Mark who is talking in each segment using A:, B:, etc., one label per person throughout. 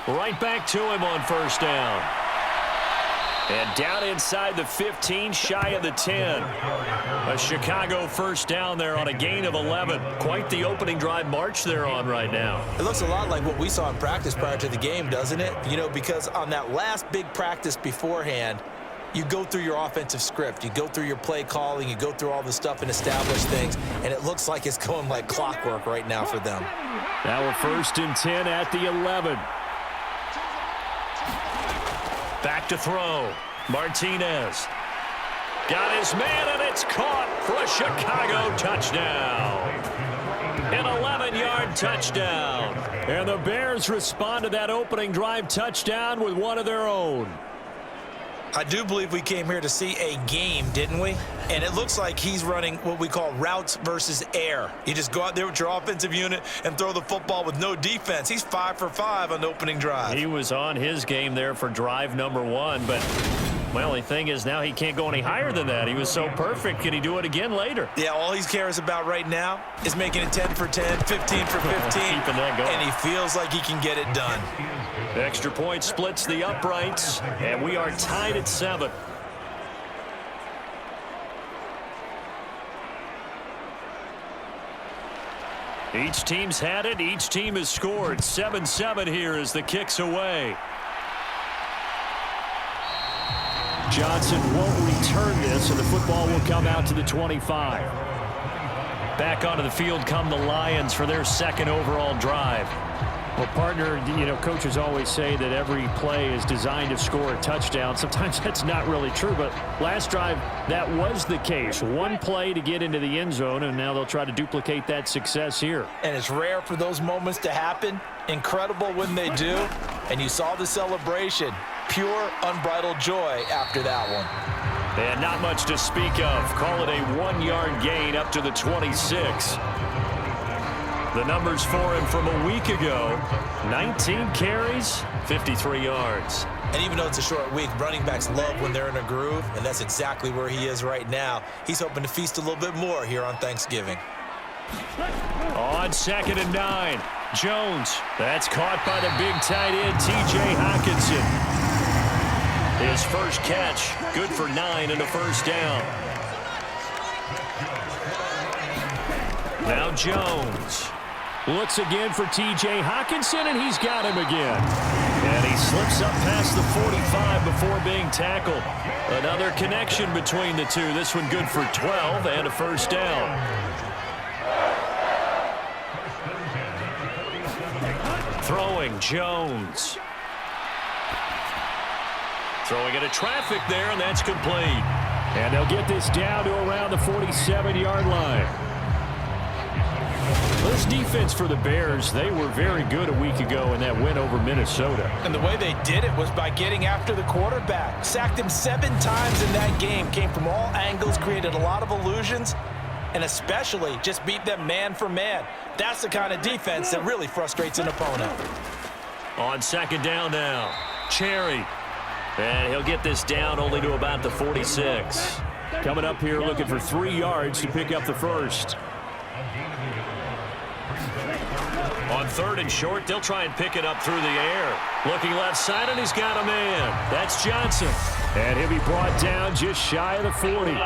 A: Right back to him on first down. And down inside the 15, shy of the 10. A Chicago first down there on a gain of 11. Quite the opening drive march they're on right now.
B: It looks a lot like what we saw in practice prior to the game, doesn't it? You know, because on that last big practice beforehand, you go through your offensive script. You go through your play calling. You go through all the stuff and establish things. And it looks like it's going like clockwork right now for them.
A: Now a 1st and 10 at the 11. Back to throw. Martinez. Got his man, and it's caught for a Chicago touchdown. An 11-yard touchdown. And the Bears respond to that opening drive touchdown with one of their own.
B: I do believe we came here to see a game, didn't we? And it looks like he's running what we call routes versus air. You just go out there with your offensive unit and throw the football with no defense. He's 5 for 5 on the opening drive.
A: He was on his game there for drive number 1, but, well, the thing is now he can't go any higher than that. He was so perfect. Can he do it again later?
B: Yeah, all he cares about right now is making it 10 for 10, 15 for 15.
A: Keeping that going.
B: And he feels like he can get it done.
A: Extra point splits the uprights, and we are tied at 7. Each team's had it. Each team has scored. 7-7 here as the kick's away. Johnson won't return this, and the football will come out to the 25. Back onto the field come the Lions for their second overall drive. Well, partner, you know, coaches always say that every play is designed to score a touchdown. Sometimes that's not really true, but last drive, that was the case. One play to get into the end zone, and now they'll try to duplicate that success here.
B: And it's rare for those moments to happen. Incredible when they do. And you saw the celebration. Pure, unbridled joy after that one.
A: And not much to speak of. Call it a 1-yard gain up to the 26. The numbers for him from a week ago, 19 carries, 53 yards.
B: And even though it's a short week, running backs love when they're in a groove, and that's exactly where he is right now. He's hoping to feast a little bit more here on Thanksgiving.
A: On 2nd and 9, Jones. That's caught by the big tight end, T.J. Hockenson. His first catch, good for 9 and a first down. Now Jones. Looks again for T.J. Hockenson, and he's got him again. And he slips up past the 45 before being tackled. Another connection between the two. This one good for 12 and a first down. Throwing Jones. Throwing into traffic there, and that's complete. And they'll get this down to around the 47-yard line. This defense for the Bears, they were very good a week ago in that win over Minnesota.
B: And the way they did it was by getting after the quarterback. Sacked him 7 times in that game. Came from all angles, created a lot of illusions, and especially just beat them man for man. That's the kind of defense that really frustrates an opponent.
A: On 2nd down now, Cherry. And he'll get this down only to about the 46. Coming up here looking for 3 yards to pick up the first. On 3rd and short, they'll try and pick it up through the air. Looking left side, and he's got a man. That's Johnson. And he'll be brought down just shy of the 40.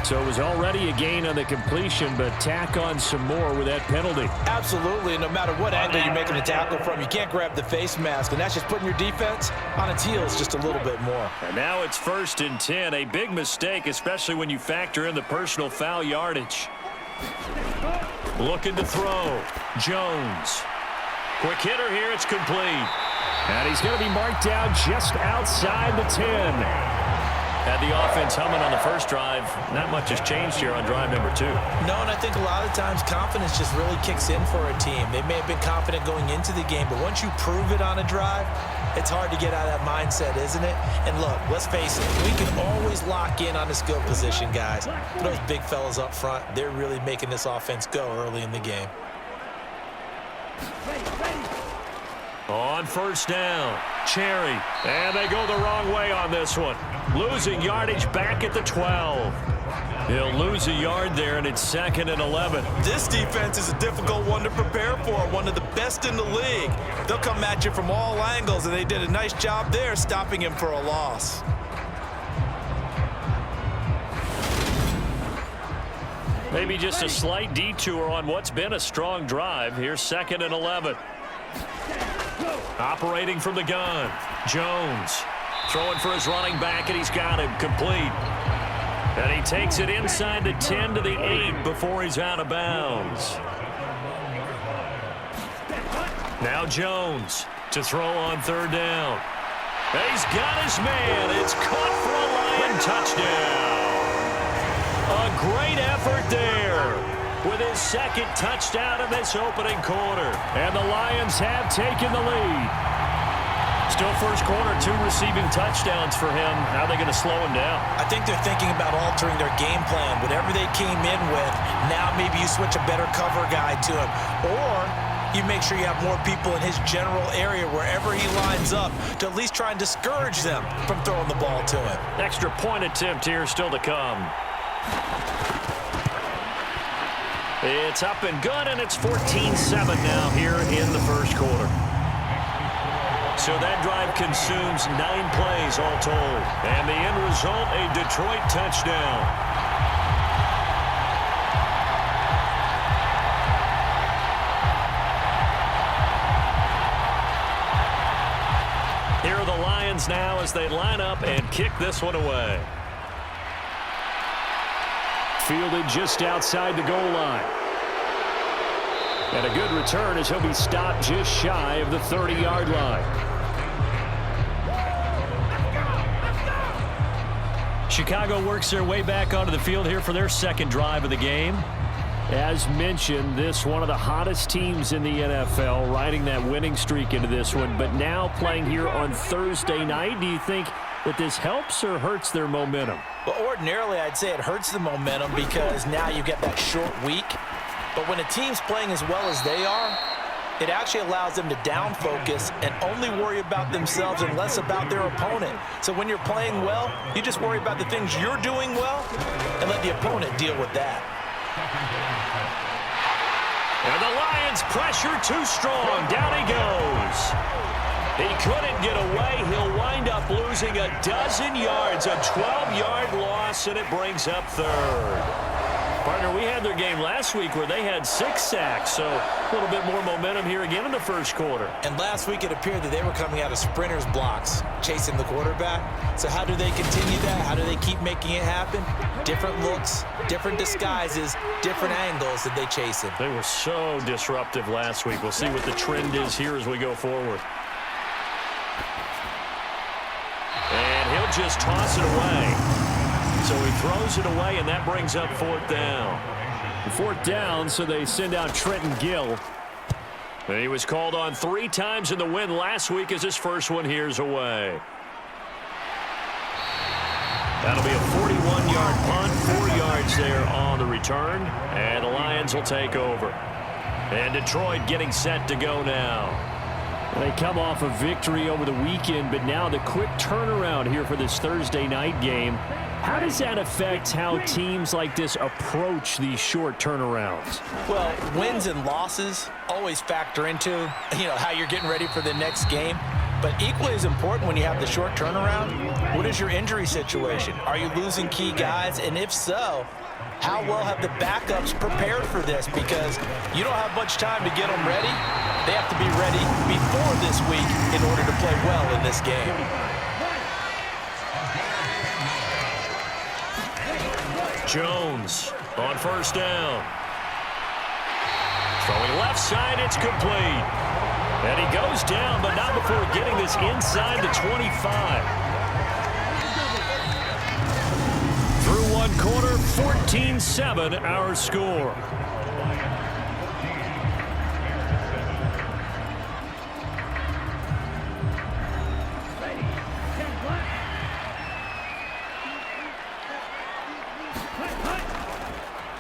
A: So it was already a gain on the completion, but tack on some more with that penalty.
B: Absolutely. No matter what angle you're making a tackle from, you can't grab the face mask, and that's just putting your defense on its heels just a little bit more.
A: And now it's 1st and 10. A big mistake, especially when you factor in the personal foul yardage. Looking to throw. Jones. Quick hitter here. It's complete. And he's going to be marked down just outside the 10. Had the offense humming on the first drive. Not much has changed here on drive number 2.
B: No, and I think a lot of times confidence just really kicks in for a team. They may have been confident going into the game, but once you prove it on a drive, it's hard to get out of that mindset, isn't it? And look, let's face it, we can always lock in on the skill position, guys. Those big fellas up front, they're really making this offense go early in the game.
A: On 1st down, Cherry. And they go the wrong way on this one. Losing yardage back at the 12. He'll lose a yard there, and it's 2nd and 11.
B: This defense is a difficult one to prepare for, one of the best in the league. They'll come at you from all angles, and they did a nice job there stopping him for a loss.
A: Maybe just a slight detour on what's been a strong drive. Here's 2nd and 11. Operating from the gun, Jones. Throwing for his running back, and he's got him complete. And he takes it inside the 10 to the 8 before he's out of bounds. Now Jones to throw on 3rd down. And he's got his man. It's caught for a Lion touchdown. A great effort there with his 2nd touchdown in this opening quarter. And the Lions have taken the lead. Still first quarter, 2 receiving touchdowns for him. How are they going to slow him down?
B: I think they're thinking about altering their game plan. Whatever they came in with, now maybe you switch a better cover guy to him. Or you make sure you have more people in his general area wherever he lines up to at least try and discourage them from throwing the ball to him.
A: Extra point attempt here still to come. It's up and good, and it's 14-7 now here in the first quarter. So that drive consumes 9 plays all told. And the end result, a Detroit touchdown. Here are the Lions now as they line up and kick this one away. Fielded just outside the goal line. And a good return as he'll be stopped just shy of the 30-yard line. Chicago works their way back onto the field here for their 2nd drive of the game. As mentioned, this one of the hottest teams in the NFL, riding that winning streak into this one, but now playing here on Thursday night. Do you think that this helps or hurts their momentum?
B: Well, ordinarily, I'd say it hurts the momentum because now you get that short week. But when a team's playing as well as they are, it actually allows them to down focus and only worry about themselves and less about their opponent. So when you're playing well, you just worry about the things you're doing well and let the opponent deal with that.
A: And the Lions pressure too strong. Down he goes. He couldn't get away. He'll wind up losing a dozen yards, a 12-yard loss, and it brings up 3rd. Partner, we had their game last week where they had 6 sacks, so a little bit more momentum here again in the first quarter.
B: And last week it appeared that they were coming out of sprinters blocks, chasing the quarterback. So how do they continue that? How do they keep making it happen? Different looks, different disguises, different angles that they chase him.
A: They were so disruptive last week. We'll see what the trend is here as we go forward. And he'll just toss it away. So he throws it away, and that brings up 4th down. 4th down, so they send out Trenton Gill. And he was called on 3 times in the win last week as his first one here's away. That'll be a 41-yard punt, 4 yards there on the return, and the Lions will take over. And Detroit getting set to go now. They come off a victory over the weekend, but now the quick turnaround here for this Thursday night game. How does that affect how teams like this approach these short turnarounds?
B: Well, wins and losses always factor into, how you're getting ready for the next game. But equally as important when you have the short turnaround, what is your injury situation? Are you losing key guys? And if so, how well have the backups prepared for this? Because you don't have much time to get them ready. They have to be ready before this week in order to play well in this game.
A: Jones on 1st down. Throwing left side, it's complete. And he goes down, but not before getting this inside the 25. Through 1 quarter, 14-7 our score.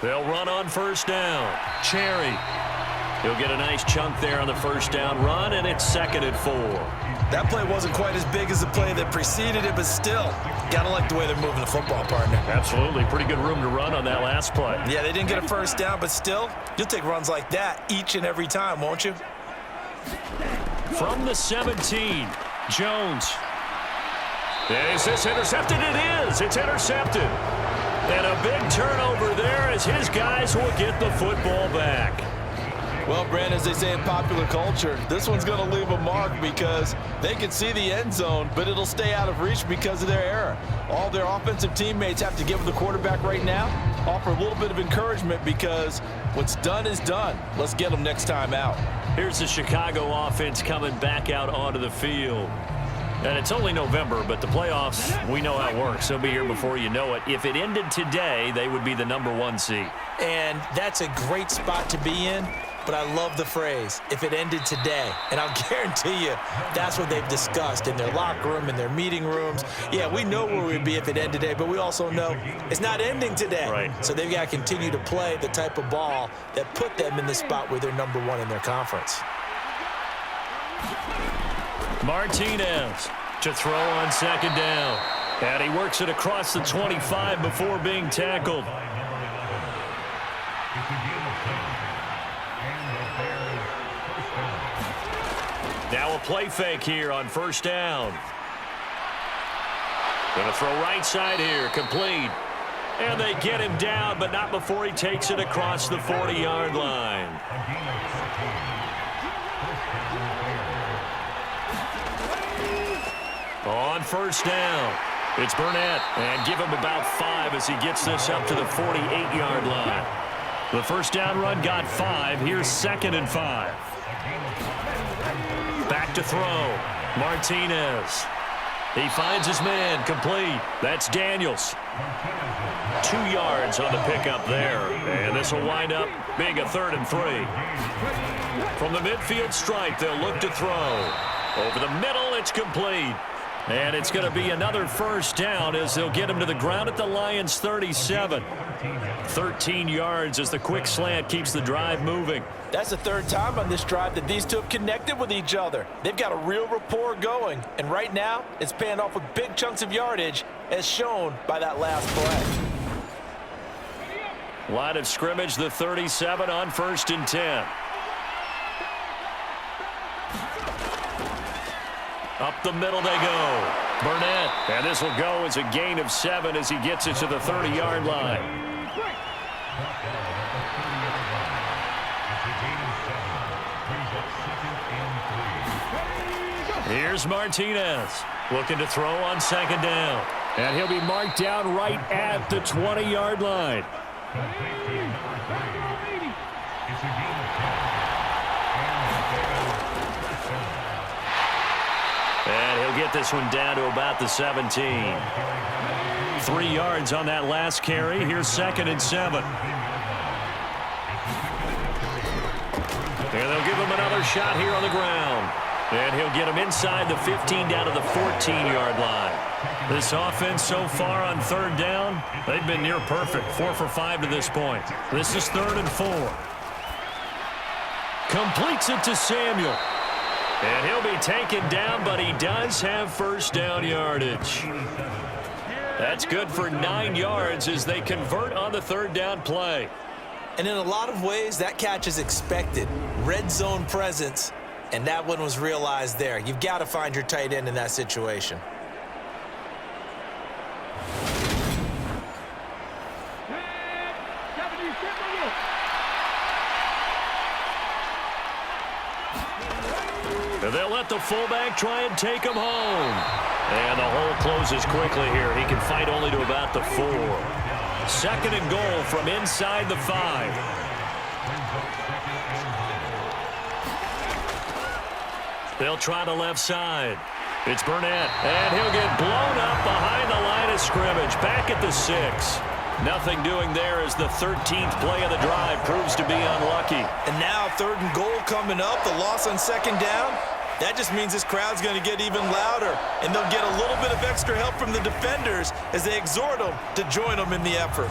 A: They'll run on 1st down. Cherry He'll get a nice chunk there on the first down run, and it's 2nd and 4.
B: That play wasn't quite as big as the play that preceded it, but still, gotta like the way they're moving the football, partner.
A: Absolutely. Pretty good room to run on that last play.
B: Yeah, they didn't get a first down, but still, you'll take runs like that each and every time, won't you?
A: From the 17, Jones. Is this intercepted? It is. It's intercepted. And a big turnover there as his guys will get the football back.
C: Well, Brand, as they say in popular culture, this one's going to leave a mark because they can see the end zone, but it'll stay out of reach because of their error. All their offensive teammates have to give the quarterback right now, offer a little bit of encouragement because what's done is done. Let's get them next time out.
A: Here's the Chicago offense coming back out onto the field. And it's only November, but the playoffs, we know how it works. They'll be here before you know it. If it ended today, they would be the #1 seed.
B: And that's a great spot to be in. But I love the phrase, if it ended today. And I'll guarantee you that's what they've discussed in their locker room, in their meeting rooms. Yeah, we know where we'd be if it ended today, but we also know it's not ending today.
A: Right.
B: So they've got to continue to play the type of ball that put them in the spot where they're #1 in their conference.
A: Martinez to throw on 2nd down. And he works it across the 25 before being tackled. Now a play fake here on 1st down. Going to throw right side here, complete. And they get him down, but not before he takes it across the 40-yard line. On 1st down, it's Burnett, and give him about 5 as he gets this up to the 48-yard line. The first down run got 5. Here's 2nd and 5. Back to throw. Martinez. He finds his man. Complete. That's Daniels. 2 yards on the pickup there. And this will wind up being a 3rd and 3. From the midfield stripe, they'll look to throw. Over the middle, it's complete. And it's going to be another first down as they'll get him to the ground at the Lions' 37. 13 yards as the quick slant keeps the drive moving.
B: That's the 3rd time on this drive that these two have connected with each other. They've got a real rapport going, and right now it's paying off with big chunks of yardage as shown by that last play.
A: Line of scrimmage, the 37 on 1st and 10. Up the middle they go. Burnett, and this will go as a gain of 7 as he gets it to the 30-yard line. Here's Martinez looking to throw on 2nd down. And he'll be marked down right at the 20-yard line. And he'll get this one down to about the 17. 3 yards on that last carry. Here's 2nd and 7. And they'll give him another shot here on the ground. And he'll get him inside the 15 down to the 14-yard line. This offense so far on 3rd down, they've been near perfect. 4 for 5 to this point. This is 3rd and 4. Completes it to Samuel. And he'll be taken down, but he does have first down yardage. That's good for 9 yards as they convert on the 3rd down play.
B: And in a lot of ways, that catch is expected. Red zone presence, and that one was realized there. You've got to find your tight end in that situation.
A: They'll let the fullback try and take him home. And the hole closes quickly here. He can fight only to about the 4. 2nd and goal from inside the 5. They'll try the left side. It's Burnett, and he'll get blown up behind the line of scrimmage. Back at the 6. Nothing doing there as the 13th play of the drive proves to be unlucky.
B: And now 3rd and goal coming up. The loss on 2nd down. That just means this crowd's going to get even louder, and they'll get a little bit of extra help from the defenders as they exhort them to join them in the effort.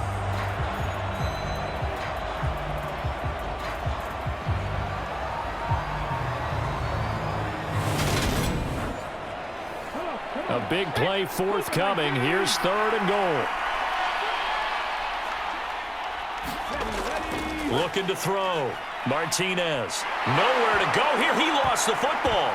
A: A big play forthcoming. Here's 3rd and goal. Looking to throw. Martinez. Nowhere to go here. He lost the football.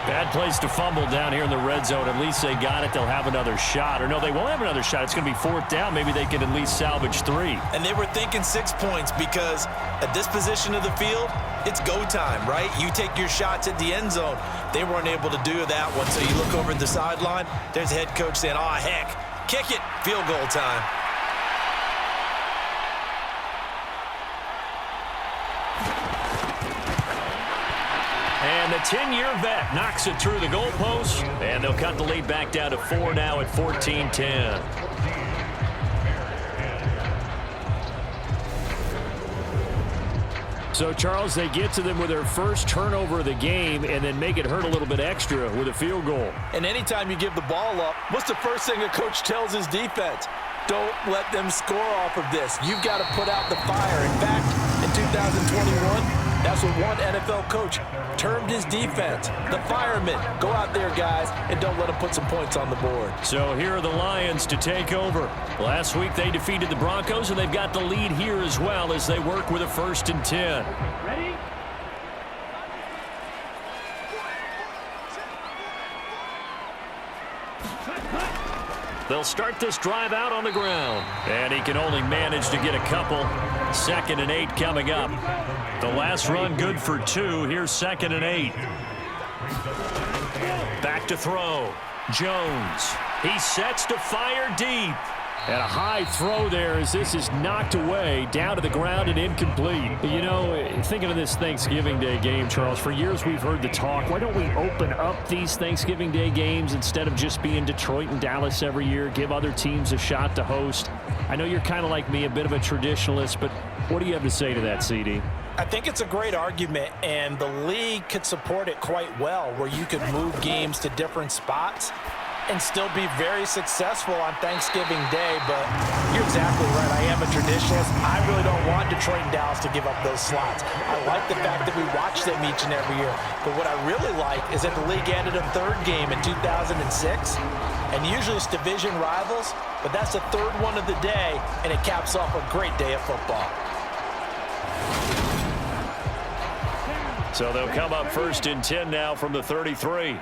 A: Bad place to fumble down here in the red zone. At least they got it. They'll have another shot. Or no, they won't have another shot. It's going to be 4th down. Maybe they can at least salvage 3.
B: And they were thinking 6 points because at this position of the field, it's go time, right? You take your shots at the end zone. They weren't able to do that one. So you look over at the sideline. There's the head coach saying, oh, heck, kick it. Field goal time.
A: And the 10-year vet knocks it through the goalpost, and they'll cut the lead back down to 4 now at 14-10. So, Charles, they get to them with their first turnover of the game and then make it hurt a little bit extra with a field goal.
C: And anytime you give the ball up, what's the first thing a coach tells his defense? Don't let them score off of this. You've got to put out the fire. In fact, in 2021, that's what one NFL coach termed his defense. The firemen. Go out there, guys, and don't let them put some points on the board.
A: So here are the Lions to take over. Last week they defeated the Broncos, and they've got the lead here as well as they work with a 1st and 10.
D: Ready?
A: They'll start this drive out on the ground. And he can only manage to get a couple. 2nd and 8 coming up. The last run good for 2. Here's 2nd and 8. Back to throw. Jones. He sets to fire deep. And a high throw there as this is knocked away, down to the ground and incomplete. You know, thinking of this Thanksgiving Day game, Charles, for years we've heard the talk, why don't we open up these Thanksgiving Day games instead of just being Detroit and Dallas every year, give other teams a shot to host? I know you're kind of like me, a bit of a traditionalist, but what do you have to say to that, CD?
B: I think it's a great argument, and the league could support it quite well, where you could move games to different spots and still be very successful on Thanksgiving Day. But you're exactly right. I am a traditionalist. I really don't want Detroit and Dallas to give up those slots. I like the fact that we watch them each and every year. But what I really like is that the league added a 3rd game in 2006. And usually it's division rivals, but that's the 3rd one of the day, and it caps off a great day of football.
A: So they'll come up 1st and 10 now from the 33.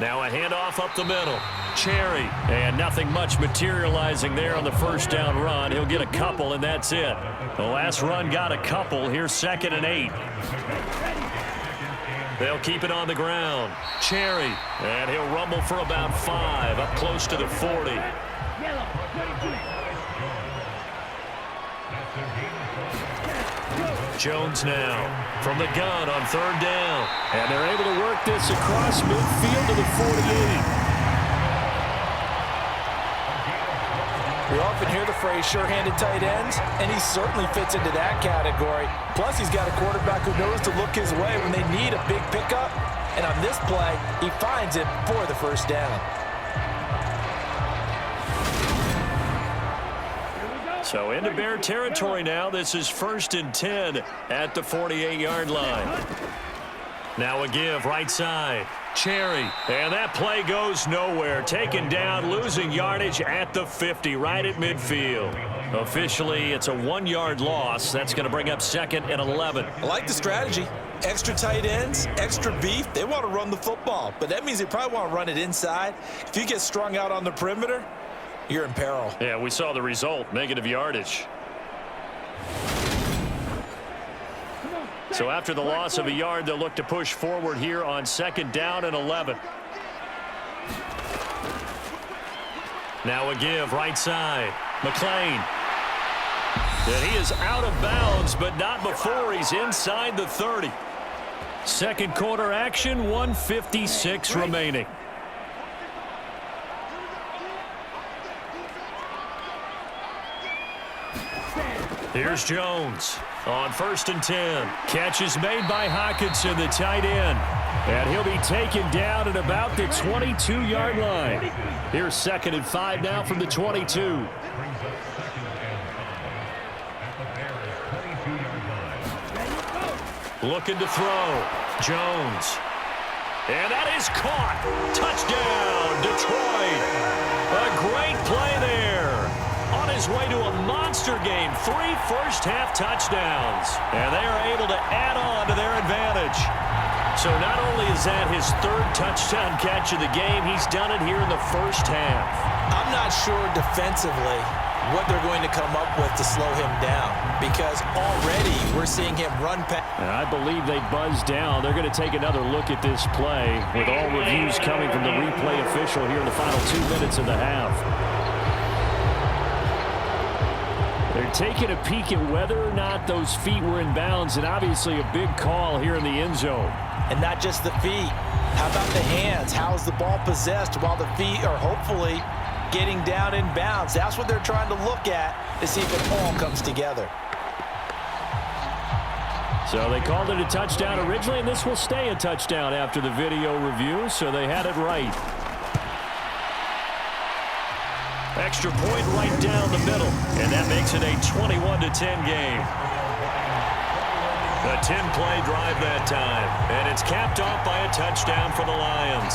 A: Now a handoff up the middle. Cherry. And nothing much materializing there on the 1st down run. He'll get a couple, and that's it. The last run got a couple. Here's 2nd and 8. They'll keep it on the ground. Cherry. And he'll rumble for about 5, up close to the 40. Jones now from the gun on 3rd down. And they're able to work this across midfield to the 48.
B: We often hear the phrase sure-handed tight ends, and he certainly fits into that category. Plus, he's got a quarterback who knows to look his way when they need a big pickup. And on this play, he finds it for the 1st down.
A: So into Bear territory now. This is 1st and 10 at the 48-yard line. Now a give right side. Cherry. And that play goes nowhere. Taken down, losing yardage at the 50, right at midfield. Officially, it's a 1-yard loss. That's going to bring up 2nd and 11.
B: I like the strategy. Extra tight ends, extra beef. They want to run the football, but that means they probably want to run it inside. If you get strung out on the perimeter, you're in peril.
A: Yeah, we saw the result, negative yardage. So after the loss of a yard, they'll look to push forward here on 2nd down and 11. Now a give right side. McLean. And he is out of bounds, but not before he's inside the 30. Second quarter action, 1:56 remaining. Here's Jones on 1st and 10. Catch is made by Hockenson, the tight end. And he'll be taken down at about the 22-yard line. Here's 2nd and 5 now from the 22. Looking to throw. Jones. And that is caught. Touchdown, Detroit. A great play there. On his way to a monster game. 3 first-half touchdowns. And they are able to add on to their advantage. So not only is that his 3rd touchdown catch of the game, he's done it here in the first half.
B: I'm not sure defensively what they're going to come up with to slow him down, because already we're seeing him run past.
A: And I believe they buzzed down. They're going to take another look at this play with all reviews coming from the replay official here in the final 2 minutes of the half. They're taking a peek at whether or not those feet were in bounds, and obviously a big call here in the end zone.
B: And not just the feet. How about the hands? How is the ball possessed while the feet are hopefully getting down in bounds? That's what they're trying to look at to see if it all comes together.
A: So they called it a touchdown originally, and this will stay a touchdown after the video review, so they had it right. Extra point right down the middle, and that makes it a 21-10 game. A 10-play drive that time, and it's capped off by a touchdown for the Lions.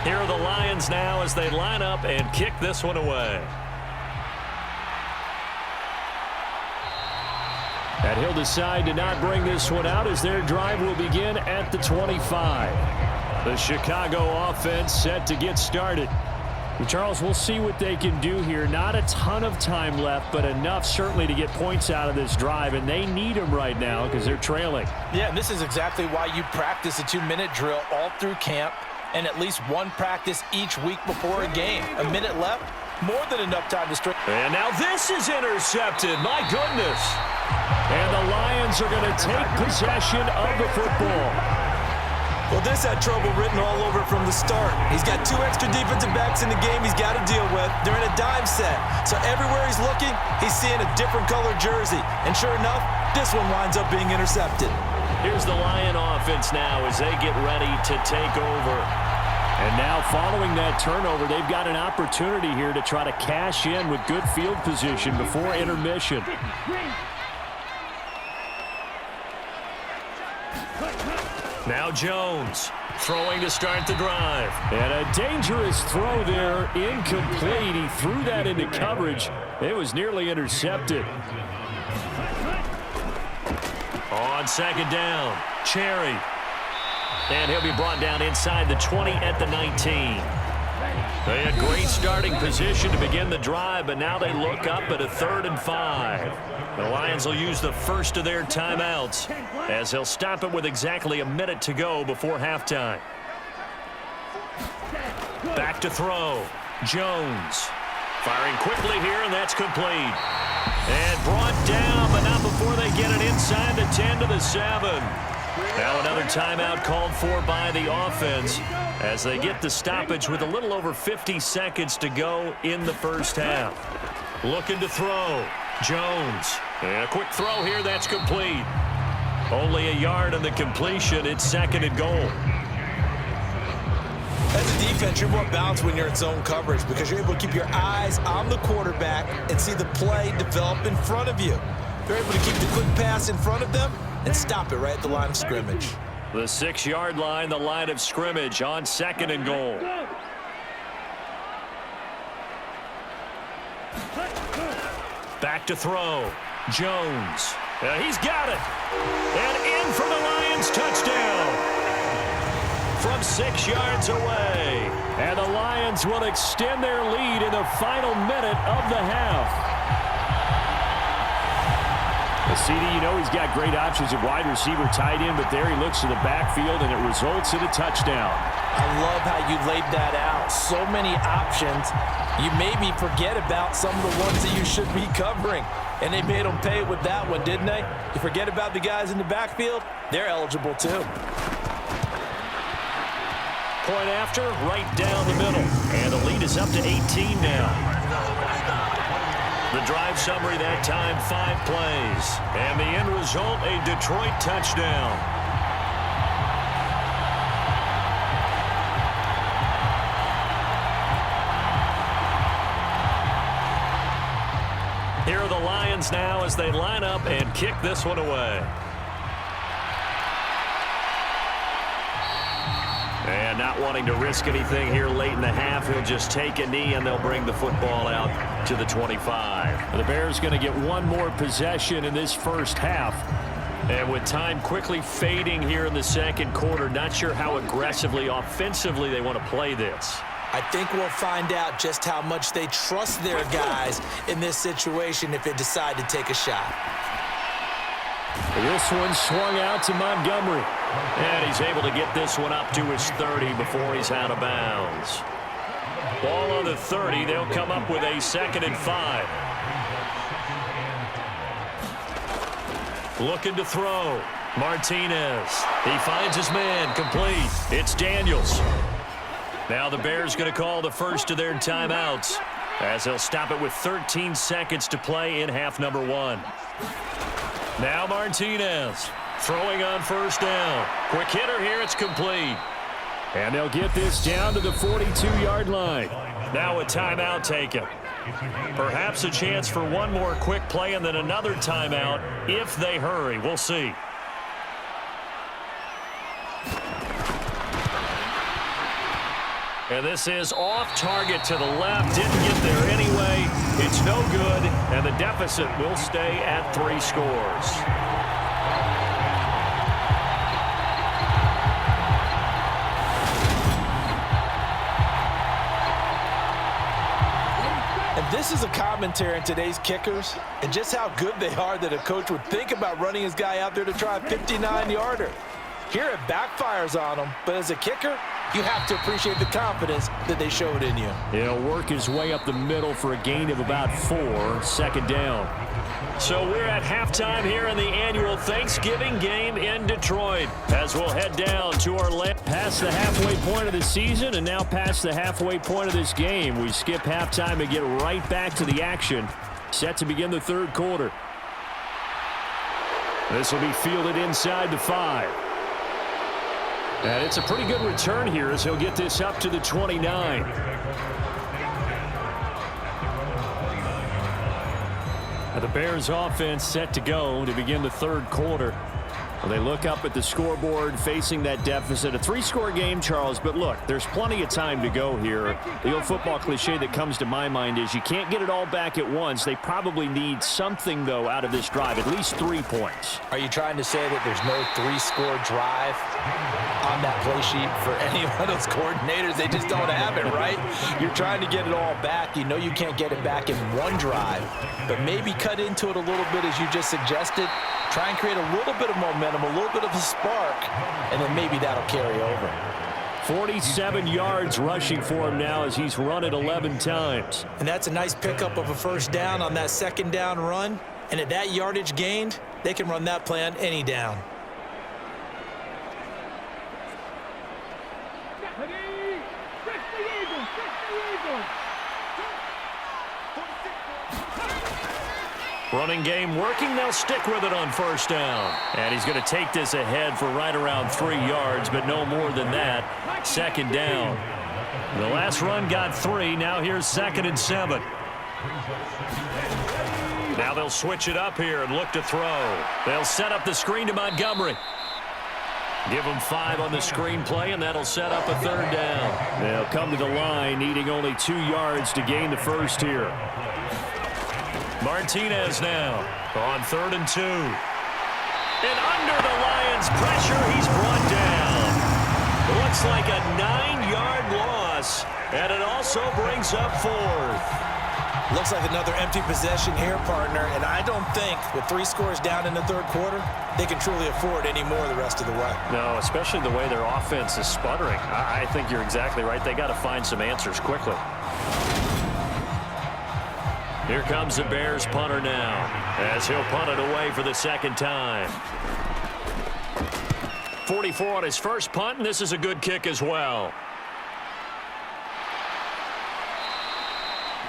A: Here are the Lions now as they line up and kick this one away. And he'll decide to not bring this one out as their drive will begin at the 25. The Chicago offense set to get started. Charles, we'll see what they can do here. Not a ton of time left, but enough certainly to get points out of this drive, and they need them right now because they're trailing.
B: Yeah, and this is exactly why you practice a 2-minute drill all through camp and at least one practice each week before a game. A minute left, more than enough time to stretch.
A: And now this is intercepted. My goodness. And the Lions are going to take possession of the football.
B: Well, this had trouble written all over from the start. He's got 2 extra defensive backs in the game he's got to deal with. They're in a dime set. So everywhere he's looking, he's seeing a different color jersey. And sure enough, this one winds up being intercepted.
A: Here's the Lion offense now as they get ready to take over. And now following that turnover, they've got an opportunity here to try to cash in with good field position before intermission. Now Jones throwing to start the drive. And a dangerous throw there, incomplete. He threw that into coverage. It was nearly intercepted. On second down, Cherry. And he'll be brought down inside the 20 at the 19. They had great starting position to begin the drive, but now they look up at a 3rd and 5. The Lions will use the first of their timeouts as they'll stop it with exactly a minute to go before halftime. Back to throw. Jones firing quickly here, and that's complete. And brought down, but not before they get it inside the 10 to the 7. Now another timeout called for by the offense as they get the stoppage with a little over 50 seconds to go in the first half. Looking to throw. Jones. And a quick throw here, that's complete. Only a yard on the completion. It's 2nd and goal.
B: As a defense, you're more balanced when you're in zone coverage because you're able to keep your eyes on the quarterback and see the play develop in front of you. They're able to keep the quick pass in front of them and stop it right at the line of scrimmage.
A: The 6-yard line, the line of scrimmage on 2nd and goal. Back to throw. Jones. He's got it. And in for the Lions touchdown. From 6 yards away. And the Lions will extend their lead in the final minute of the half. CD, you know he's got great options at wide receiver, tight end, but there he looks to the backfield, and it results in a touchdown.
B: I love how you laid that out. So many options. You made me forget about some of the ones that you should be covering. And they made them pay with that one, didn't they? You forget about the guys in the backfield, they're eligible too.
A: Point after, right down the middle. And the lead is up to 18 now. The drive summary that time, 5 plays. And the end result, a Detroit touchdown. Here are the Lions now as they line up and kick this one away. And not wanting to risk anything here late in the half, he'll just take a knee and they'll bring the football out to the 25. The Bears going to get one more possession in this first half. And with time quickly fading here in the second quarter, not sure how aggressively, offensively they want to play this.
B: I think we'll find out just how much they trust their guys in this situation if they decide to take a shot.
A: This one swung out to Montgomery. And he's able to get this one up to his 30 before he's out of bounds. Ball on the 30. They'll come up with a 2nd and 5. Looking to throw. Martinez. He finds his man. Complete. It's Daniels. Now the Bears going to call the first of their timeouts as they'll stop it with 13 seconds to play in half number 1. Now Martinez throwing on first down. Quick hitter here. It's complete. And they'll get this down to the 42-yard line. Now a timeout taken. Perhaps a chance for one more quick play and then another timeout if they hurry. We'll see. And this is off target to the left. Didn't get there anyway. It's no good, and the deficit will stay at 3 scores.
B: And this is a commentary on today's kickers and just how good they are that a coach would think about running his guy out there to try a 59-yarder. Here it backfires on him, but as a kicker, you have to appreciate the confidence that they showed in you.
A: He'll work his way up the middle for a gain of about 4, 2nd down. So we're at halftime here in the annual Thanksgiving game in Detroit as we'll head down to our past the halfway point of the season and now past the halfway point of this game. We skip halftime and get right back to the action. Set to begin the 3rd quarter. This will be fielded inside the 5. And it's a pretty good return here as he'll get this up to the 29. Now the Bears offense set to go to begin the 3rd quarter. Well, they look up at the scoreboard facing that deficit. A 3-score game, Charles, but look, there's plenty of time to go here. The old football cliche that comes to my mind is you can't get it all back at once. They probably need something, though, out of this drive, at least 3 points.
B: Are you trying to say that there's no 3-score drive on that play sheet for any of those coordinators? They just don't have it, right? You're trying to get it all back. You know you can't get it back in one drive, but maybe cut into it a little bit as you just suggested. Try and create a little bit of momentum, a little bit of a spark, and then maybe that'll carry over.
A: 47 yards rushing for him now as he's run it 11 times.
B: And that's a nice pickup of a 1st down on that 2nd down run. And at that yardage gained, they can run that play on any down.
A: Running game working. They'll stick with it on 1st down. And he's going to take this ahead for right around 3 yards, but no more than that. 2nd down. The last run got 3. Now here's 2nd and 7. Now they'll switch it up here and look to throw. They'll set up the screen to Montgomery. Give him 5 on the screenplay, and that'll set up a 3rd down. They'll come to the line, needing only 2 yards to gain the 1st here. Martinez now on 3rd and 2. And under the Lions' pressure, he's brought down. Looks like a 9-yard loss, and it also brings up 4th.
B: Looks like another empty possession here, partner, and I don't think with 3 scores down in the 3rd quarter, they can truly afford any more the rest of the way.
A: No, especially the way their offense is sputtering. I think you're exactly right. They got to find some answers quickly. Here comes the Bears punter now as he'll punt it away for the 2nd time. 44 on his first punt, and this is a good kick as well.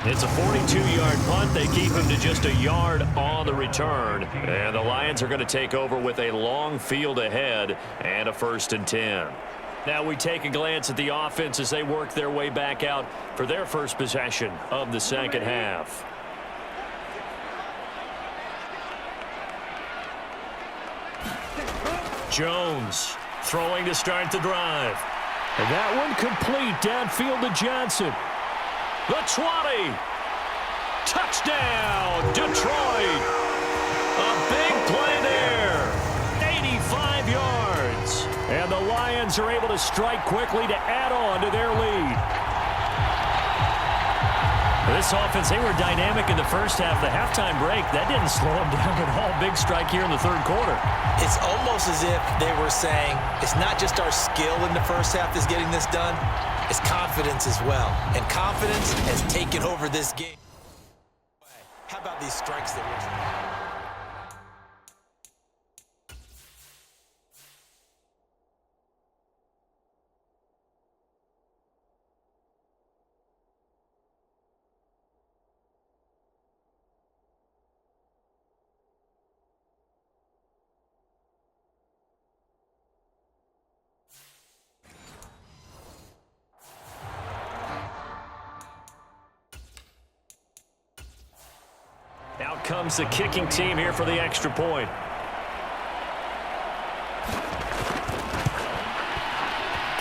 A: It's a 42-yard punt. They keep him to just a yard on the return. And the Lions are going to take over with a long field ahead and a 1st and 10. Now we take a glance at the offense as they work their way back out for their first possession of the 2nd half. Jones throwing to start the drive. And that one complete downfield to Johnson. The 20. Touchdown, Detroit. A big play there. 85 yards. And the Lions are able to strike quickly to add on to their lead. This offense, they were dynamic in the first half. The halftime break, that didn't slow them down at all. Big strike here in the third quarter.
B: It's almost as if they were saying, it's not just our skill in the first half that's getting this done, it's confidence as well. And confidence has taken over this game. How about these strikes that we're...
A: Out comes the kicking team here for the extra point.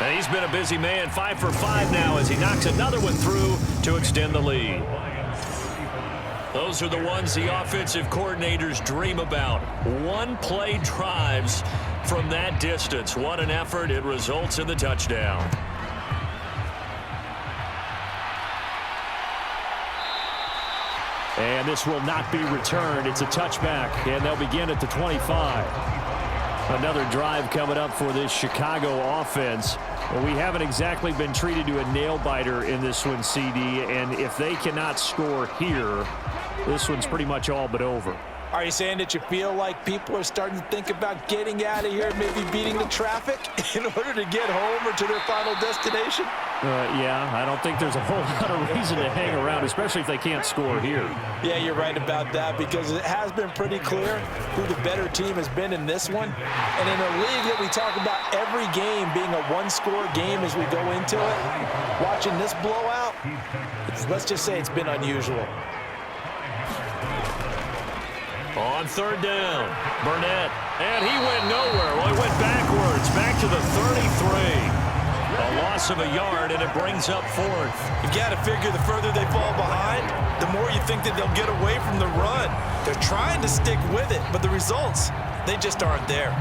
A: And he's been a busy man, 5 for 5 now as he knocks another one through to extend the lead. Those are the ones the offensive coordinators dream about. One-play drives from that distance. What an effort. It results in the touchdown. And this will not be returned. It's a touchback, and they'll begin at the 25. Another drive coming up for this Chicago offense. Well, we haven't exactly been treated to a nail-biter in this one, CD, and if they cannot score here, this one's pretty much all but over.
B: Are you saying that you feel like people are starting to think about getting out of here, maybe beating the traffic in order to get home or to their final destination?
A: Yeah, I don't think there's a whole lot of reason to hang around, especially if they can't score here.
B: Yeah, you're right about that because it has been pretty clear who the better team has been in this one. And in a league that we talk about every game being a one-score game as we go into it, watching this blowout, let's just say it's been unusual.
A: On third down, Burnett, and he went nowhere. Well, he went backwards, back to the 33. A loss of a yard, and it brings up fourth.
B: You've got to figure the further they fall behind, the more you think that they'll get away from the run. They're trying to stick with it, but the results, they just aren't there.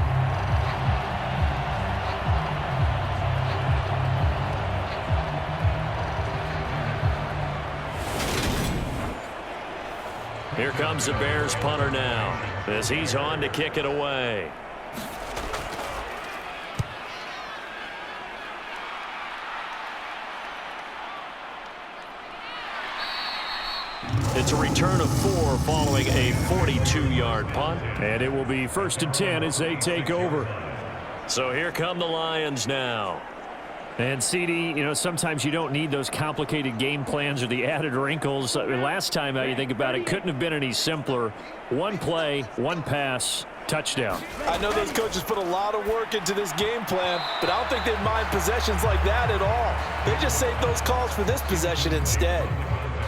A: Here comes the Bears punter now as he's on to kick it away. It's a return of 4 following a 42-yard punt. And it will be 1st and 10 as they take over. So here come the Lions now. And, CD, you know, sometimes you don't need those complicated game plans or the added wrinkles. Last time out, you think about it, couldn't have been any simpler. One play, one pass, touchdown.
C: I know those coaches put a lot of work into this game plan, but I don't think they mind possessions like that at all. They just save those calls for this possession instead.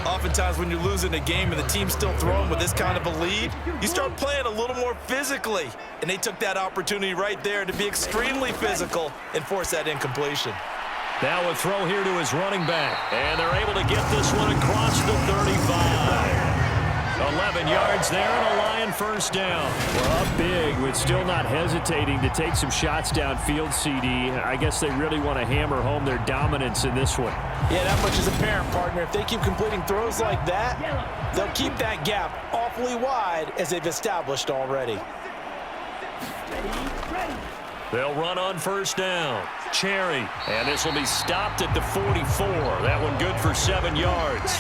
B: Oftentimes when you're losing a game and the team's still throwing with this kind of a lead, you start playing a little more physically. And they took that opportunity right there to be extremely physical and force that incompletion.
A: Now a throw here to his running back. And they're able to get this one across the 35. 11 yards there and a Lion first down. Well, up big with still not hesitating to take some shots downfield, CD. I guess they really want to hammer home their dominance in this one.
B: Yeah, that much is apparent, partner. If they keep completing throws like that, they'll keep that gap awfully wide as they've established already.
A: They'll run on first down. Cherry, and this will be stopped at the 44. That one good for 7 yards.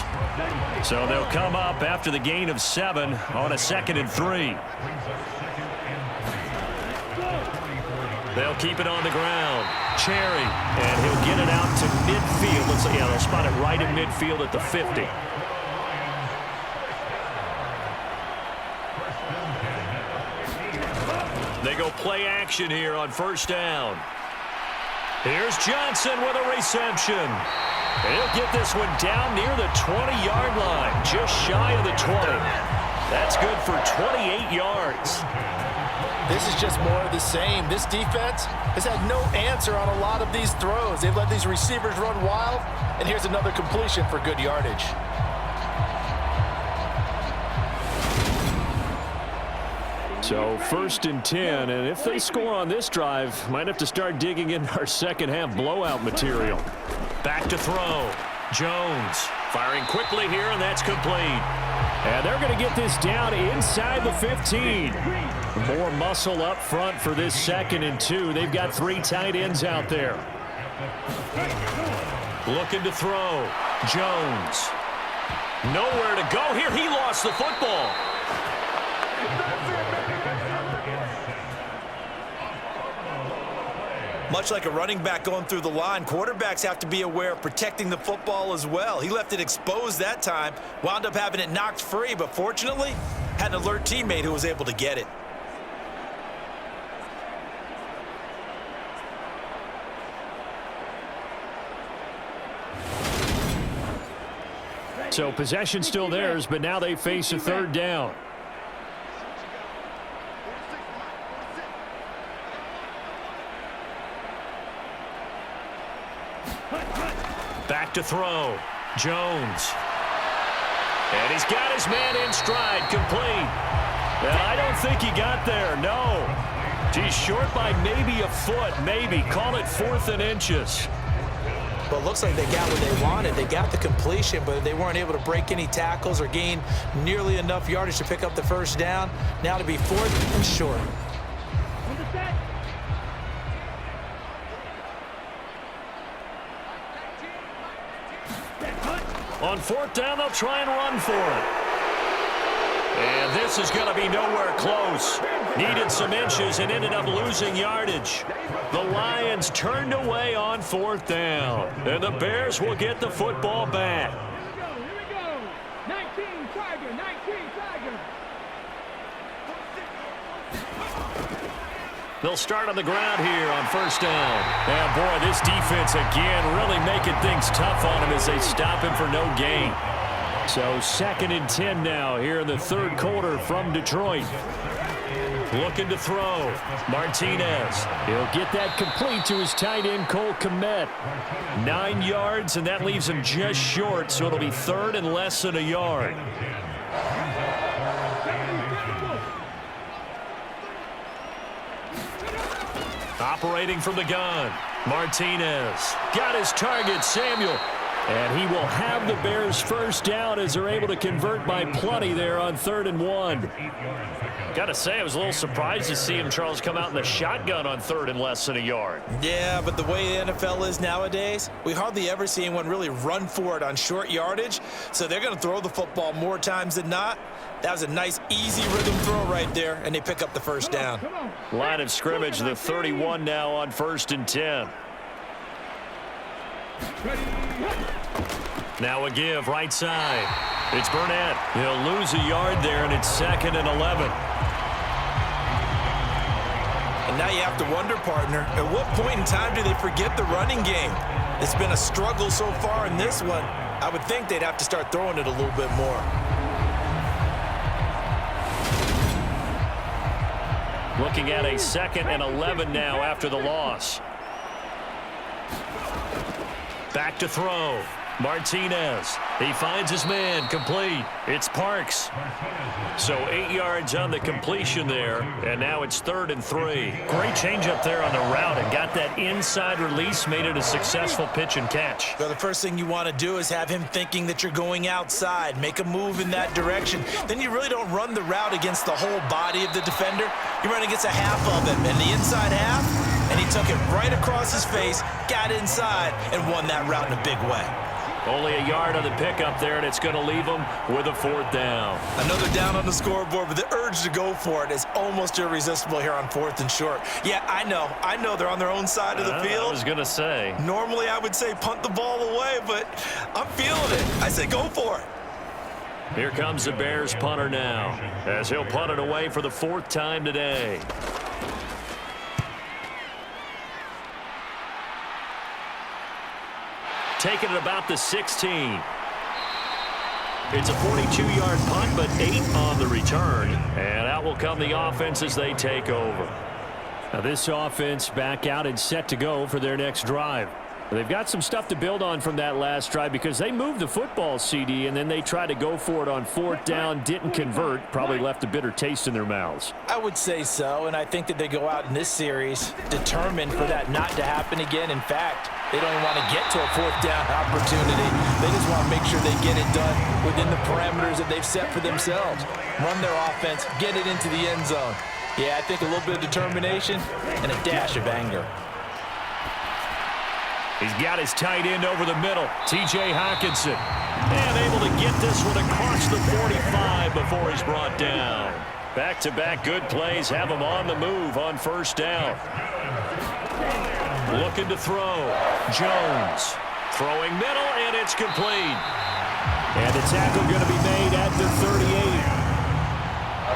A: So they'll come up after the gain of 7 on a 2nd and 3. They'll keep it on the ground. Cherry, and he'll get it out to midfield. Let's see, yeah, they'll spot it right in midfield at the 50. They go play action here on first down. Here's Johnson with a reception. He'll get this one down near the 20-yard line, just shy of the 20. That's good for 28 yards.
B: This is just more of the same. This defense has had no answer on a lot of these throws. They've let these receivers run wild, and here's another completion for good yardage.
A: So 1st and 10, and if they score on this drive, might have to start digging in our second half blowout material. Back to throw. Jones firing quickly here, and that's complete. And they're going to get this down inside the 15. More muscle up front for this 2nd and 2. They've got 3 tight ends out there. Looking to throw. Jones. Nowhere to go here. He lost the football.
B: Much like a running back going through the line, quarterbacks have to be aware of protecting the football as well. He left it exposed that time, wound up having it knocked free, but fortunately, had an alert teammate who was able to get it.
A: So possession still theirs, but now they face a 3rd down. Back to throw. Jones. And he's got his man in stride, complete. And I don't think he got there, no. He's short by maybe a foot, maybe. Call it 4th and inches.
B: Well, it looks like they got what they wanted. They got the completion, but they weren't able to break any tackles or gain nearly enough yardage to pick up the 1st down. Now to be 4th and short.
A: On 4th down, they'll try and run for it. And this is going to be nowhere close. Needed some inches and ended up losing yardage. The Lions turned away on 4th down. And the Bears will get the football back.
D: Here we go. 19 Tiger, 19 Tiger.
A: They'll start on the ground here on 1st down. And boy, this defense again really making things tough on him as they stop him for no gain. So 2nd and 10 now here in the 3rd quarter from Detroit. Looking to throw. Martinez. He'll get that complete to his tight end, Cole Kmet. 9 yards, and that leaves him just short, so it'll be 3rd and less than a yard. Operating from the gun. Martinez. Got his target, Samuel. And he will have the Bears 1st down as they're able to convert by plenty there on 3rd and 1. Got to say, I was a little surprised to see him, Charles, come out in the shotgun on 3rd and less than a yard.
B: Yeah, but the way the NFL is nowadays, we hardly ever see anyone really run for it on short yardage. So they're going to throw the football more times than not. That was a nice, easy rhythm throw right there, and they pick up the 1st down.
A: Line of scrimmage, the 31 now on 1st and 10. Now a give, right side. It's Burnett. He'll lose a yard there, and it's 2nd and 11.
B: And now you have to wonder, partner, at what point in time do they forget the running game? It's been a struggle so far in this one. I would think they'd have to start throwing it a little bit more.
A: Looking at a 2nd and 11 now after the loss. Back to throw. Martinez. He finds his man, complete. It's Parks. So 8 yards on the completion there, and now it's 3rd and 3. Great change up there on the route and got that inside release, made it a successful pitch and catch.
B: Well, the first thing you want to do is have him thinking that you're going outside, make a move in that direction. Then you really don't run the route against the whole body of the defender. You run against a half of him, and the inside half, and he took it right across his face, got inside, and won that route in a big way.
A: Only a yard on the pickup there, and it's going to leave them with a 4th down.
B: Another down on the scoreboard, but the urge to go for it is almost irresistible here on 4th and short. Yeah, I know they're on their own side of the field.
A: I was going to say.
B: Normally I would say punt the ball away, but I'm feeling it. I say go for it.
A: Here comes the Bears punter now, as he'll punt it away for the 4th time today. Taking it about the 16. It's a 42-yard punt, but 8 on the return. And out will come the offense as they take over. Now this offense back out and set to go for their next drive. They've got some stuff to build on from that last drive because they moved the football, CD, and then they tried to go for it on 4th down, didn't convert, probably left a bitter taste in their mouths.
B: I would say so, and I think that they go out in this series determined for that not to happen again. In fact, they don't even want to get to a 4th down opportunity. They just want to make sure they get it done within the parameters that they've set for themselves. Run their offense, get it into the end zone. Yeah, I think a little bit of determination and a dash of anger.
A: He's got his tight end over the middle, T.J. Hockenson. And able to get this one across the 45 before he's brought down. Back-to-back good plays have him on the move on 1st down. Looking to throw. Jones throwing middle, and it's complete. And the tackle going to be made at the 38.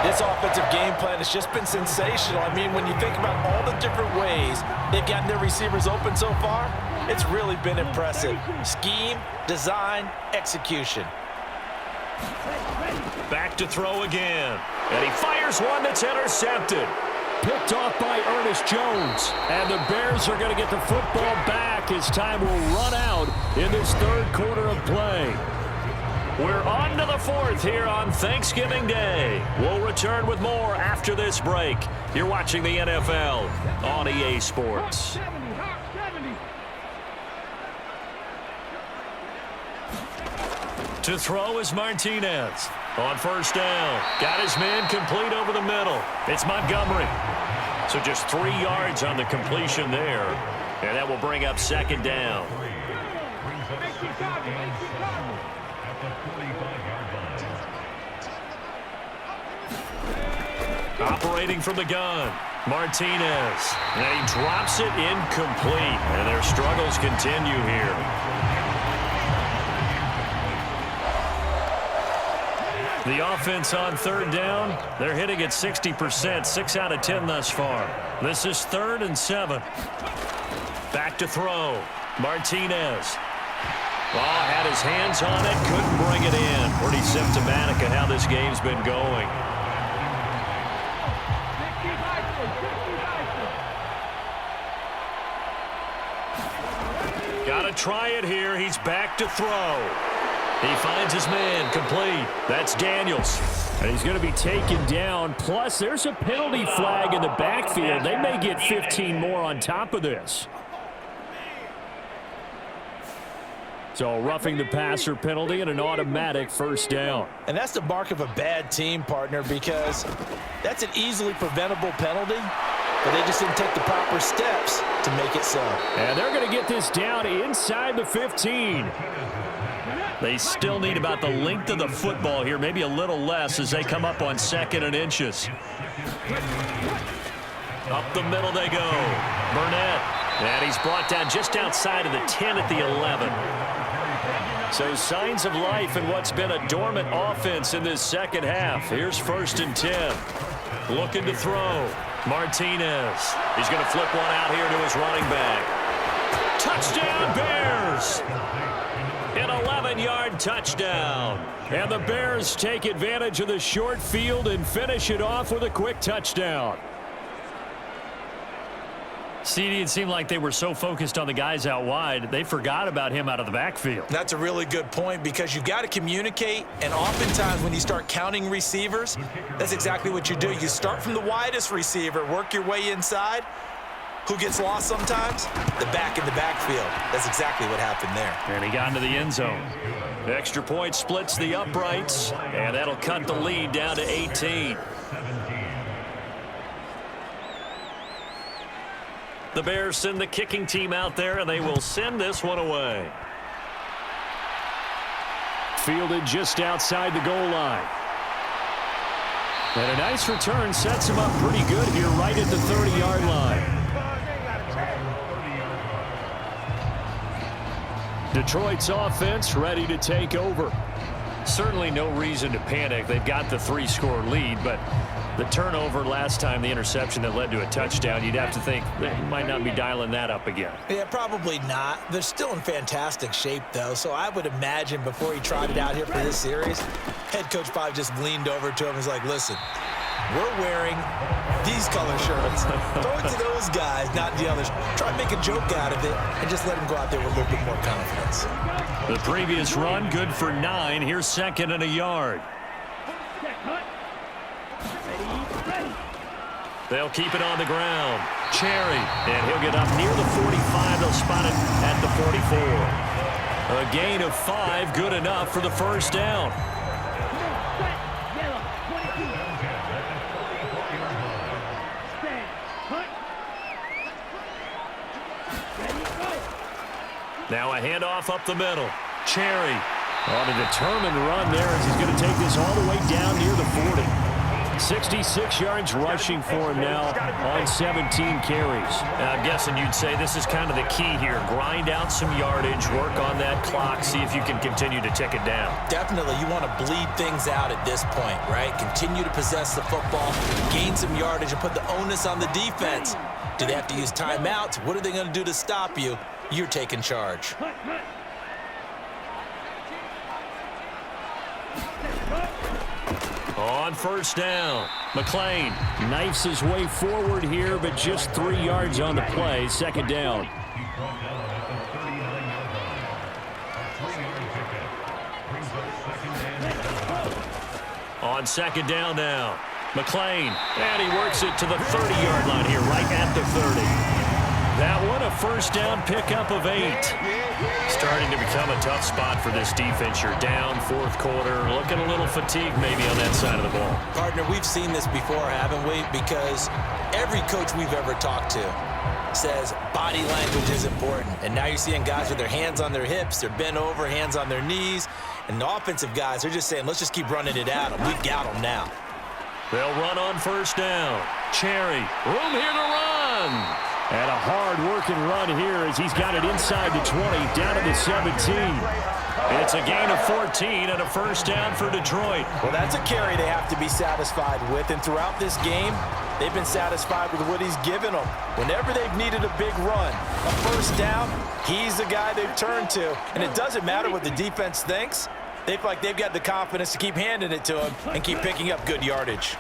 B: This offensive game plan has just been sensational. I mean, when you think about all the different ways they've gotten their receivers open so far, it's really been impressive. Scheme, design, execution.
A: Back to throw again. And he fires one that's intercepted. Picked off by Ernest Jones. And the Bears are going to get the football back as time will run out in this 3rd quarter of play. We're on to the 4th here on Thanksgiving Day. We'll return with more after this break. You're watching the NFL on EA Sports. To throw is Martinez. On 1st down. Got his man complete over the middle. It's Montgomery. So just 3 yards on the completion there. And that will bring up 2nd down. Operating from the gun, Martinez. And he drops it incomplete. And their struggles continue here. The offense on 3rd down, they're hitting at 60%, 6 out of 10 thus far. This is 3rd and 7. Back to throw, Martinez. Oh, had his hands on it, couldn't bring it in. Pretty symptomatic of how this game's been going. Got to try it here. He's back to throw. He finds his man complete. That's Daniels. And he's going to be taken down. Plus, there's a penalty flag in the backfield. They may get 15 more on top of this. So roughing the passer penalty and an automatic 1st down.
B: And that's the mark of a bad team, partner, because that's an easily preventable penalty, but they just didn't take the proper steps to make it so.
A: And they're going to get this down inside the 15. They still need about the length of the football here, maybe a little less as they come up on 2nd and inches. Up the middle they go. Burnett. And he's brought down just outside of the 10 at the 11. So signs of life in what's been a dormant offense in this 2nd half. Here's 1st and 10. Looking to throw. Martinez. He's going to flip one out here to his running back. Touchdown, Bears! An 11-yard touchdown. And the Bears take advantage of the short field and finish it off with a quick touchdown. CD, it seemed like they were so focused on the guys out wide, they forgot about him out of the backfield.
B: That's a really good point because you've got to communicate, and oftentimes when you start counting receivers, that's exactly what you do. You start from the widest receiver, work your way inside. Who gets lost sometimes? The back in the backfield. That's exactly what happened there.
A: And he got into the end zone. The extra point splits the uprights, and that'll cut the lead down to 18. The Bears send the kicking team out there, and they will send this one away. Fielded just outside the goal line. And a nice return sets him up pretty good here right at the 30-yard line. Detroit's offense ready to take over. Certainly no reason to panic. They've got the 3-score lead, but The turnover last time, the interception that led to a touchdown, you'd have to think they might not be dialing that up again.
B: Yeah, probably not. They're still in fantastic shape, though, so I would imagine before he trotted out here for this series, head coach probably just leaned over to him and was like, listen, we're wearing these color shirts. Throw it to those guys, not the others. Try to make a joke out of it and just let them go out there with a little bit more confidence.
A: The previous run, good for 9. Here's 2nd and a yard. They'll keep it on the ground. Cherry, and he'll get up near the 45. They'll spot it at the 44. A gain of 5, good enough for the first down. Now a handoff up the middle. Cherry on a determined run there as he's going to take this all the way down near the 40. 66 yards rushing for him now on 17 carries. I'm guessing you'd say this is kind of the key here. Grind out some yardage, work on that clock, see if you can continue to tick it down.
B: Definitely, you want to bleed things out at this point, right? Continue to possess the football, gain some yardage, and put the onus on the defense. Do they have to use timeouts? What are they going to do to stop you? You're taking charge.
A: On first down, McLean knifes his way forward here, but just 3 yards on the play. 2nd down. On 2nd down now, McLean, and he works it to the 30-yard line here, right at the 30. That one, a first down pickup of 8. Starting to become a tough spot for this defense. You're down 4th quarter, looking a little fatigued maybe on that side of the ball.
B: Partner, we've seen this before, haven't we? Because every coach we've ever talked to says body language is important. And now you're seeing guys with their hands on their hips, they're bent over, hands on their knees. And the offensive guys are just saying, let's just keep running it at them. We've got them now.
A: They'll run on first down. Cherry, room here to run. And a hard-working run here as he's got it inside the 20, down to the 17. It's a gain of 14 and a first down for Detroit.
B: Well, that's a carry they have to be satisfied with. And throughout this game, they've been satisfied with what he's given them. Whenever they've needed a big run, a first down, he's the guy they've turned to. And it doesn't matter what the defense thinks. They feel like they've got the confidence to keep handing it to him and keep picking up good yardage.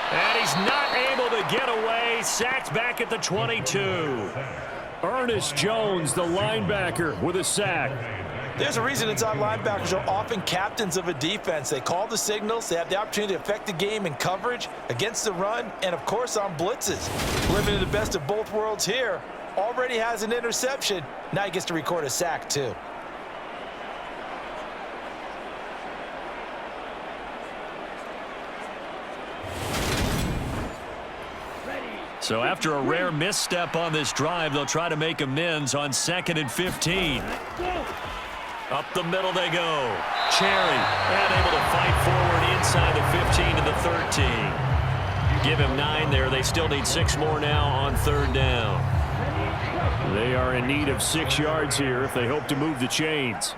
A: And he's not able to get away. Sacked back at the 22. Ernest Jones, the linebacker, with a sack.
B: There's a reason inside linebackers are often captains of a defense. They call the signals. They have the opportunity to affect the game in coverage, against the run, and, of course, on blitzes. Living in the best of both worlds here. Already has an interception. Now he gets to record a sack, too.
A: So after a rare misstep on this drive, they'll try to make amends on 2nd and 15. Up the middle they go. Cherry, and able to fight forward inside the 15 to the 13. Give him 9 there. They still need 6 more now on 3rd down. They are in need of 6 yards here if they hope to move the chains.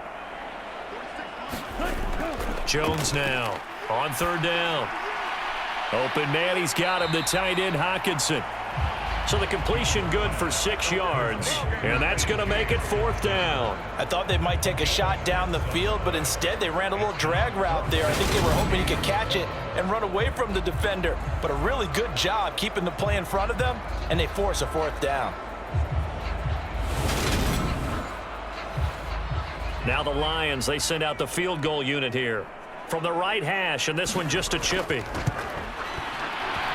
A: Jones now on 3rd down. Open man, he's got him, the tight end Hawkinson. So the completion good for 6 yards, and that's going to make it 4th down.
B: I thought they might take a shot down the field, but instead they ran a little drag route there. I think they were hoping he could catch it and run away from the defender, but a really good job keeping the play in front of them, and they force a 4th down.
A: Now the Lions, they send out the field goal unit here from the right hash, and this one just a chippy.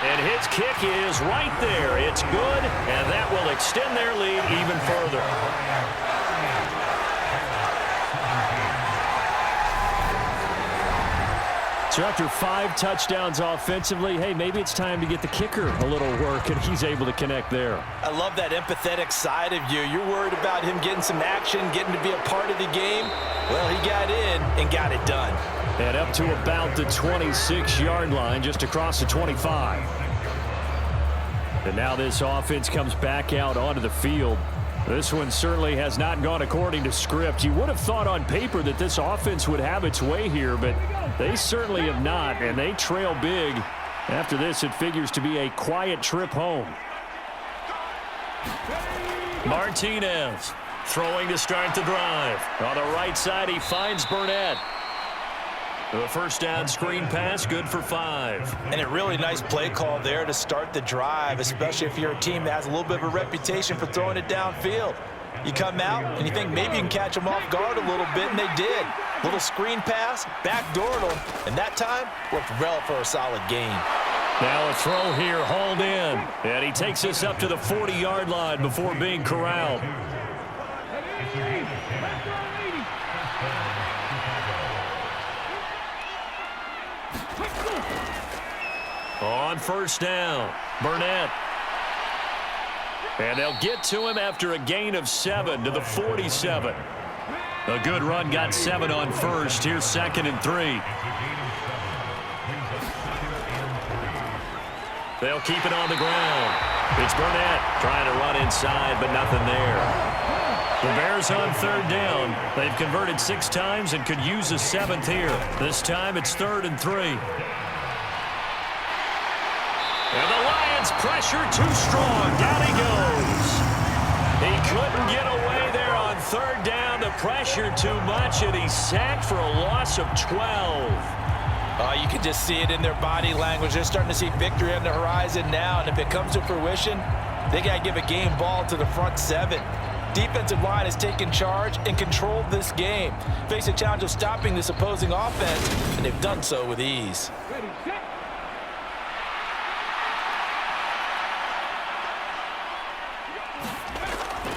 A: And his kick is right there. It's good, and that will extend their lead even further. So after 5 touchdowns offensively, hey, maybe it's time to get the kicker a little work, and he's able to connect there.
B: I love that empathetic side of you. You're worried about him getting some action, getting to be a part of the game. Well, he got in and got it done.
A: And up to about the 26-yard line, just across the 25. And now this offense comes back out onto the field. This one certainly has not gone according to script. You would have thought on paper that this offense would have its way here, but they certainly have not, and they trail big. After this, it figures to be a quiet trip home. Martinez throwing to start the drive. On the right side, he finds Burnett. The first down screen pass, good for 5.
B: And a really nice play call there to start the drive, especially if you're a team that has a little bit of a reputation for throwing it downfield. You come out and you think maybe you can catch them off guard a little bit, and they did. Little screen pass, backdoored them, and that time worked well for a solid gain.
A: Now a throw here, hauled in. And he takes us up to the 40-yard line before being corralled. On first down, Burnett. And they'll get to him after a gain of 7 to the 47. A good run, got 7 on first. Here's 2nd and 3. They'll keep it on the ground. It's Burnett trying to run inside, but nothing there. The Bears on 3rd down. They've converted 6 times and could use a 7th here. This time it's 3rd and 3. And the Lions pressure too strong. Down he goes. He couldn't get away there on 3rd down. The pressure too much, and he's sacked for a loss of 12.
B: You can just see it in their body language. They're starting to see victory on the horizon now, and if it comes to fruition, they got to give a game ball to the front 7. Defensive line has taken charge and controlled this game. Face a challenge of stopping this opposing offense, and they've done so with ease.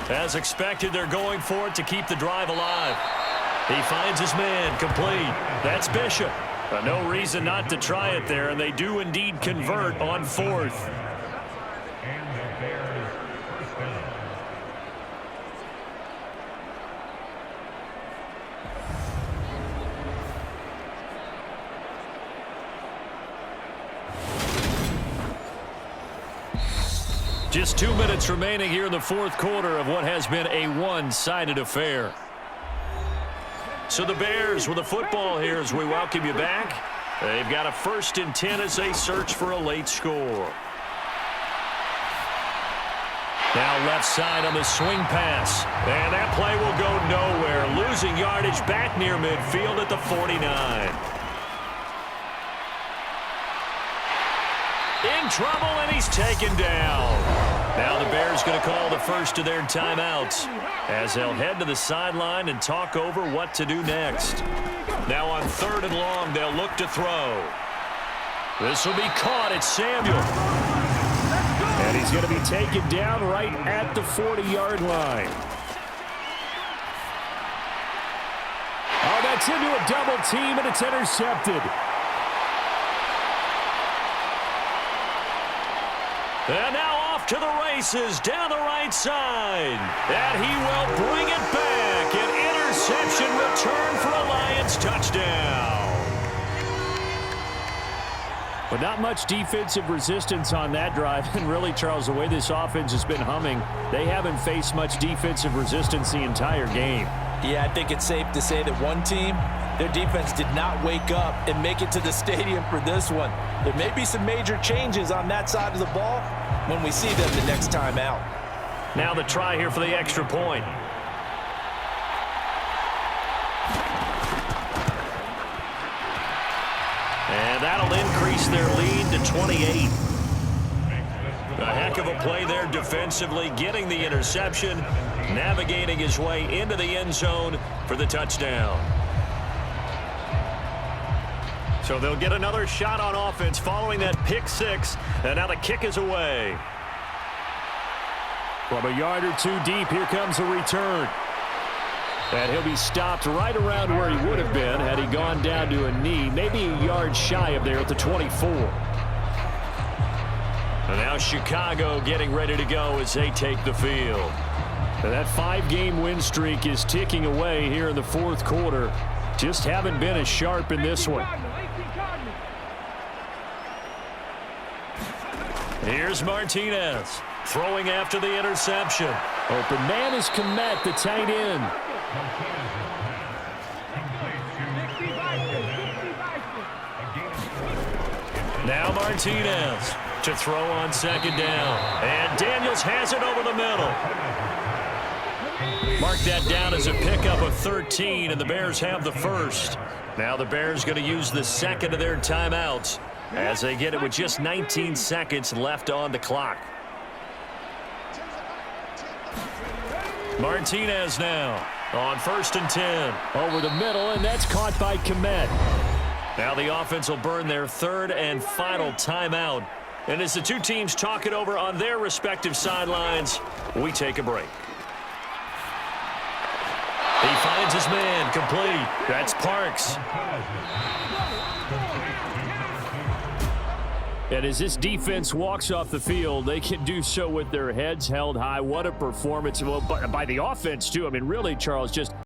A: As expected, they're going for it to keep the drive alive. He finds his man, complete. That's Bishop. No reason not to try it there, and they do indeed convert on 4th. Just 2 minutes remaining here in the 4th quarter of what has been a one-sided affair. So the Bears with the football here as we welcome you back. They've got a 1st and 10 as they search for a late score. Now left side on the swing pass. And that play will go nowhere. Losing yardage back near midfield at the 49. In trouble, and he's taken down. Now the Bears going to call the first of their timeouts as they'll head to the sideline and talk over what to do next. Now on 3rd and long, they'll look to throw. This will be caught. It's Samuel. And he's going to be taken down right at the 40-yard line. Oh, that's into a double team, and it's intercepted. And now off to the races down the right side. And he will bring it back. An interception return for a Lions touchdown. But not much defensive resistance on that drive. And really, Charles, the way this offense has been humming, they haven't faced much defensive resistance the entire game.
B: Yeah, I think it's safe to say that one team, their defense did not wake up and make it to the stadium for this one. There may be some major changes on that side of the ball when we see them the next time out.
A: Now the try here for the extra point. And that'll increase their lead to 28. A heck of a play there defensively, getting the interception, navigating his way into the end zone for the touchdown. So they'll get another shot on offense following that pick 6, and now the kick is away. From a yard or 2 deep, here comes a return. And he'll be stopped right around where he would have been had he gone down to a knee, maybe a yard shy of there at the 24. And now Chicago getting ready to go as they take the field. And that 5-game win streak is ticking away here in the 4th quarter. Just haven't been as sharp in this one. Here's Martinez throwing after the interception. Open man is Kmet, the tight end. Now Martinez to throw on second down. And Daniels has it over the middle. Mark that down as a pickup of 13, and the Bears have the first. Now the Bears going to use the second of their timeouts as they get it with just 19 seconds left on the clock. Martinez now on 1st and 10. Over the middle, and that's caught by Kmet. Now the offense will burn their third and final timeout. And as the two teams talk it over on their respective sidelines, we take a break. He finds his man, complete. That's Parks. And as this defense walks off the field, they can do so with their heads held high. What a performance by the offense, too. I mean, really, Charles, just